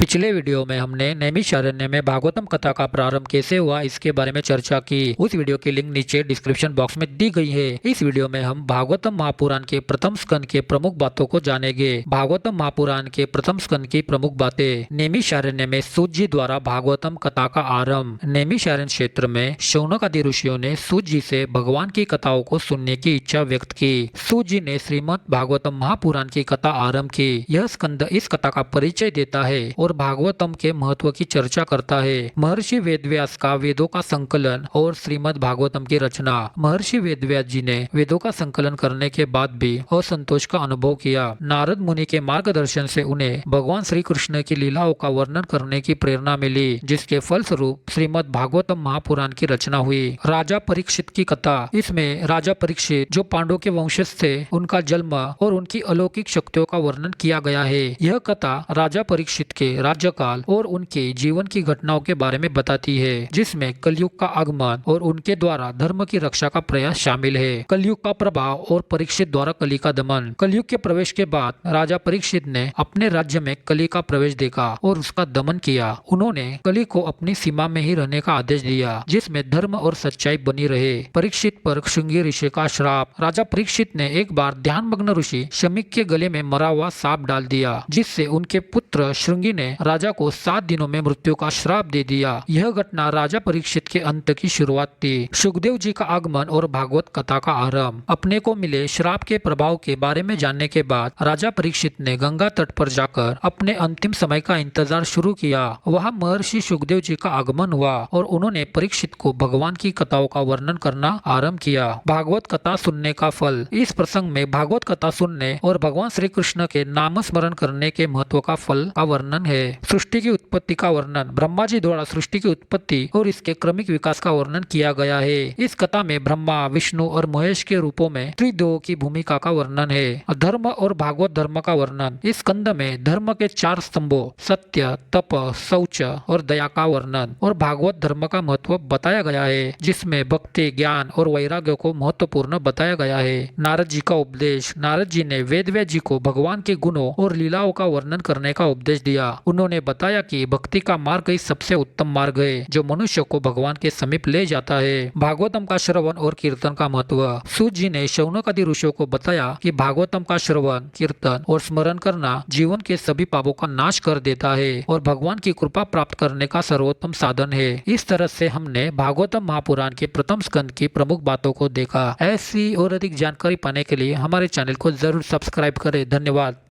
पिछले वीडियो में हमने नैमिषारण्य में भागवतम कथा का प्रारंभ कैसे हुआ इसके बारे में चर्चा की। उस वीडियो की लिंक नीचे डिस्क्रिप्शन बॉक्स में दी गई है। इस वीडियो में हम भागवतम महापुराण के प्रथम स्कंद के प्रमुख बातों को जानेंगे। भागवतम महापुराण के प्रथम स्कंद की प्रमुख बातें। नैमिषारण्य में सूत जी द्वारा भागवतम कथा का आरंभ। नैमिषारण्य क्षेत्र में शौनक आदि ऋषियों ने सूत जी से भगवान की कथाओं को सुनने की इच्छा व्यक्त की। सूत जी ने श्रीमद् भागवतम महापुराण की कथा आरंभ की। यह स्कंद इस कथा का परिचय देता है और भागवतम के महत्व की चर्चा करता है। महर्षि वेदव्यास का वेदों का संकलन और श्रीमद् भागवतम की रचना। महर्षि वेदव्यास जी ने वेदों का संकलन करने के बाद भी असंतोष का अनुभव किया। नारद मुनि के मार्गदर्शन से उन्हें भगवान श्री कृष्ण की लीलाओं का वर्णन करने की प्रेरणा मिली, जिसके फलस्वरूप श्रीमद् भागवतम महापुराण की रचना हुई। राजा परीक्षित की कथा। इसमें राजा परीक्षित जो पांडवों के वंशज थे, उनका जन्म और उनकी अलौकिक शक्तियों का वर्णन किया गया है। यह कथा राजा परीक्षित के राज्यकाल और उनके जीवन की घटनाओं के बारे में बताती है, जिसमें कलयुग का आगमन और उनके द्वारा धर्म की रक्षा का प्रयास शामिल है। कलयुग का प्रभाव और परीक्षित द्वारा कली का दमन। कलयुग के प्रवेश के बाद राजा परीक्षित ने अपने राज्य में कली का प्रवेश देखा और उसका दमन किया। उन्होंने कली को अपनी सीमा में ही रहने का आदेश दिया, जिसमें धर्म और सच्चाई बनी रहे। परीक्षित पर श्रृंगी ऋषि का श्राप। राजा परीक्षित ने एक बार ध्यानमग्न ऋषि शमीक के गले में मरा हुआ सांप डाल दिया, जिससे उनके पुत्र श्रृंगी ने राजा को 7 दिनों में मृत्यु का श्राप दे दिया। यह घटना राजा परीक्षित के अंत की शुरुआत थी। सुखदेव जी का आगमन और भागवत कथा का आरंभ। अपने को मिले श्राप के प्रभाव के बारे में जानने के बाद राजा परीक्षित ने गंगा तट पर जाकर अपने अंतिम समय का इंतजार शुरू किया। वहां महर्षि सुखदेव जी का आगमन हुआ और उन्होंने परीक्षित को भगवान की कथाओं का वर्णन करना आरंभ किया। भागवत कथा सुनने का फल। इस प्रसंग में भागवत कथा सुनने और भगवान श्री कृष्ण के नाम स्मरण करने के महत्व का फल का वर्णन है। सृष्टि की उत्पत्ति का वर्णन। ब्रह्मा जी द्वारा सृष्टि की उत्पत्ति और इसके क्रमिक विकास का वर्णन किया गया है। इस कथा में ब्रह्मा, विष्णु और महेश के रूपों में त्रिदेवों की भूमिका का वर्णन है। धर्म और भागवत धर्म का वर्णन। इस स्कंद में धर्म के 4 स्तंभों सत्य, तप, शौच और दया का वर्णन और भागवत धर्म का महत्व बताया गया है, जिसमें भक्ति, ज्ञान और वैराग्य को महत्वपूर्ण बताया गया है। नारद जी का उपदेश। नारद जी ने वेदव्यास जी को भगवान के गुणों और लीलाओं का वर्णन करने का उपदेश दिया। उन्होंने बताया कि भक्ति का मार्ग ही सबसे उत्तम मार्ग है, जो मनुष्य को भगवान के समीप ले जाता है। भागवतम का श्रवण और कीर्तन का महत्व। सूत जी ने शौनक आदि ऋषियों को बताया कि भागवतम का श्रवण, कीर्तन और स्मरण करना जीवन के सभी पापों का नाश कर देता है और भगवान की कृपा प्राप्त करने का सर्वोत्तम साधन है। इस तरह से हमने भागवतम महापुराण के प्रथम स्कंद की प्रमुख बातों को देखा। ऐसी और अधिक जानकारी पाने के लिए हमारे चैनल को जरूर सब्सक्राइब करें। धन्यवाद।